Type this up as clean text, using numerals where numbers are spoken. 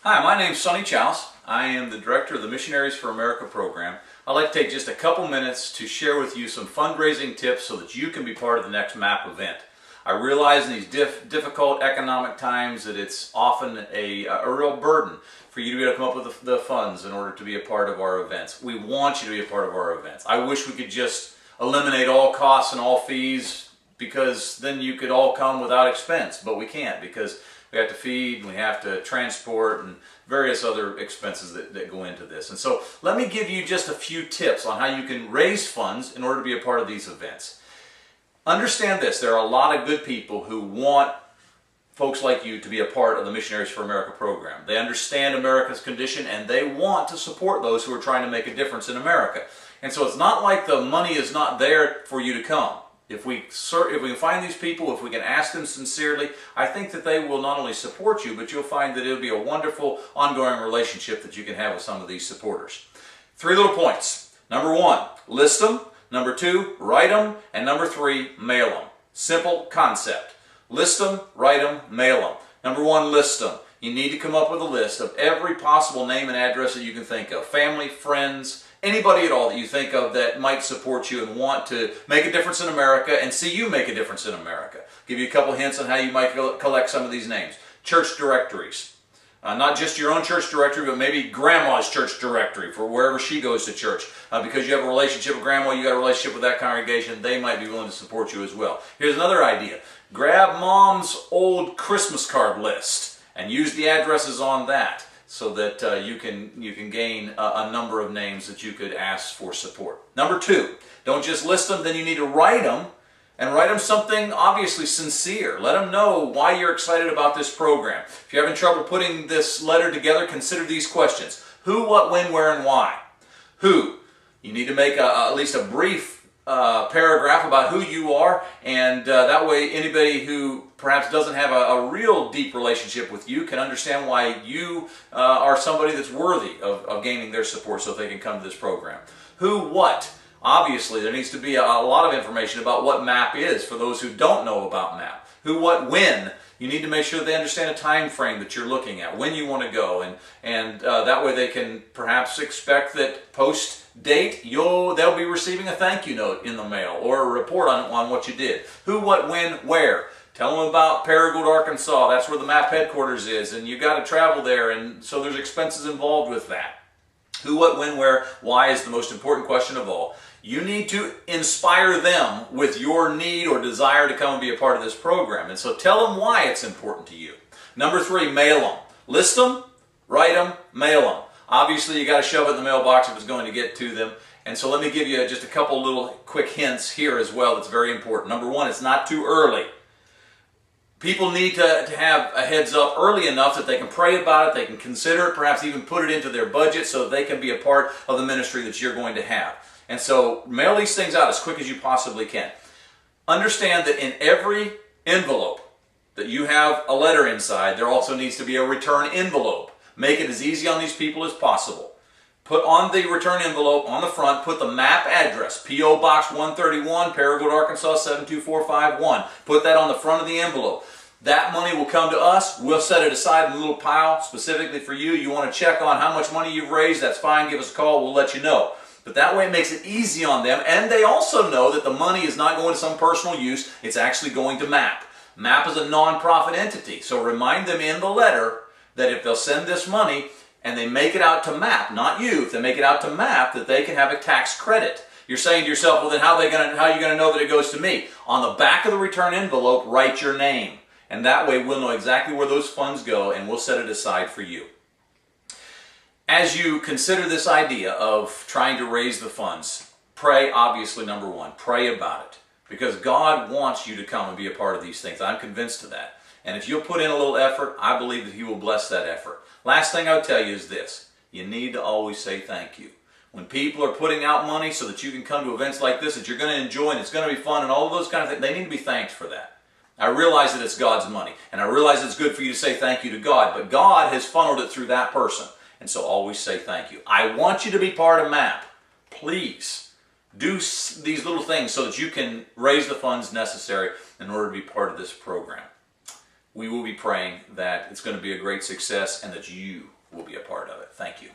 Hi, my name's Sonny Chouse. I am the director of the Missionaries for America program. I'd like to take just a couple minutes to share with you some fundraising tips so that you can be part of the next MAP event. I realize in these difficult economic times that it's often a real burden for you to be able to come up with the funds in order to be a part of our events. We want you to be a part of our events. I wish we could just eliminate all costs and all fees, because then you could all come without expense, but we can't, because we have to feed and we have to transport and various other expenses that go into this. And so let me give you just a few tips on how you can raise funds in order to be a part of these events. Understand this, there are a lot of good people who want folks like you to be a part of the Missionaries for America program. They understand America's condition and they want to support those who are trying to make a difference in America. And so it's not like the money is not there for you to come. If we can find these people, if we can ask them sincerely, I think that they will not only support you, but you'll find that it'll be a wonderful ongoing relationship that you can have with some of these supporters. 3 little points. Number 1, list them. Number 2, write them. And number 3, mail them. Simple concept. List them, write them, mail them. Number 1, list them. You need to come up with a list of every possible name and address that you can think of. Family, friends, anybody at all that you think of that might support you and want to make a difference in America and see you make a difference in America. Give you a couple hints on how you might collect some of these names. Church directories. Not just your own church directory, but maybe grandma's church directory for wherever she goes to church. Because you have a relationship with grandma, you got a relationship with that congregation, they might be willing to support you as well. Here's another idea. Grab mom's old Christmas card list and use the addresses on that, so that you can gain a number of names that you could ask for support. Number 2, don't just list them, then you need to write them, and write them something obviously sincere. Let them know why you're excited about this program. If you're having trouble putting this letter together, consider these questions. Who, what, when, where, and why? Who? You need to make at least a brief paragraph about who you are, and that way anybody who perhaps doesn't have a real deep relationship with you can understand why you are somebody that's worthy of gaining their support so that they can come to this program. Who, what? Obviously there needs to be a lot of information about what MAP is for those who don't know about MAP. Who, what, when? You need to make sure they understand a time frame that you're looking at, when you want to go, and that way they can perhaps expect that post date they'll be receiving a thank you note in the mail or a report on what you did. Who, what, when, where? Tell them about Paragould, Arkansas. That's where the MAP headquarters is, and you got to travel there, and so there's expenses involved with that. Who, what, when, where, why is the most important question of all. You need to inspire them with your need or desire to come and be a part of this program. And so tell them why it's important to you. Number 3, mail them. List them, write them, mail them. Obviously you got to shove it in the mailbox if it's going to get to them. And so let me give you just a couple little quick hints here as well that's very important. Number 1, it's not too early. People need to have a heads up early enough that they can pray about it, they can consider it, perhaps even put it into their budget so that they can be a part of the ministry that you're going to have. And so mail these things out as quick as you possibly can. Understand that in every envelope that you have a letter inside, there also needs to be a return envelope. Make it as easy on these people as possible. Put on the return envelope on the front, put the MAP address, P.O. Box 131, Paragould, Arkansas 72451. Put that on the front of the envelope. That money will come to us. We'll set it aside in a little pile specifically for you. You want to check on how much money you've raised, that's fine. Give us a call. We'll let you know. But that way it makes it easy on them, and they also know that the money is not going to some personal use, it's actually going to MAP. MAP is a non-profit entity, so remind them in the letter that if they'll send this money and they make it out to MAP, not you, if they make it out to MAP, that they can have a tax credit. You're saying to yourself, well then how are you going to know that it goes to me? On the back of the return envelope, write your name, and that way we'll know exactly where those funds go and we'll set it aside for you. As you consider this idea of trying to raise the funds, pray, obviously, number 1. Pray about it. Because God wants you to come and be a part of these things. I'm convinced of that. And if you'll put in a little effort, I believe that He will bless that effort. Last thing I would tell you is this. You need to always say thank you. When people are putting out money so that you can come to events like this that you're going to enjoy and it's going to be fun and all of those kind of things, they need to be thanked for that. I realize that it's God's money. And I realize it's good for you to say thank you to God. But God has funneled it through that person. And so always say thank you. I want you to be part of MAP. Please do these little things so that you can raise the funds necessary in order to be part of this program. we will be praying that it's going to be a great success and that you will be a part of it. Thank you.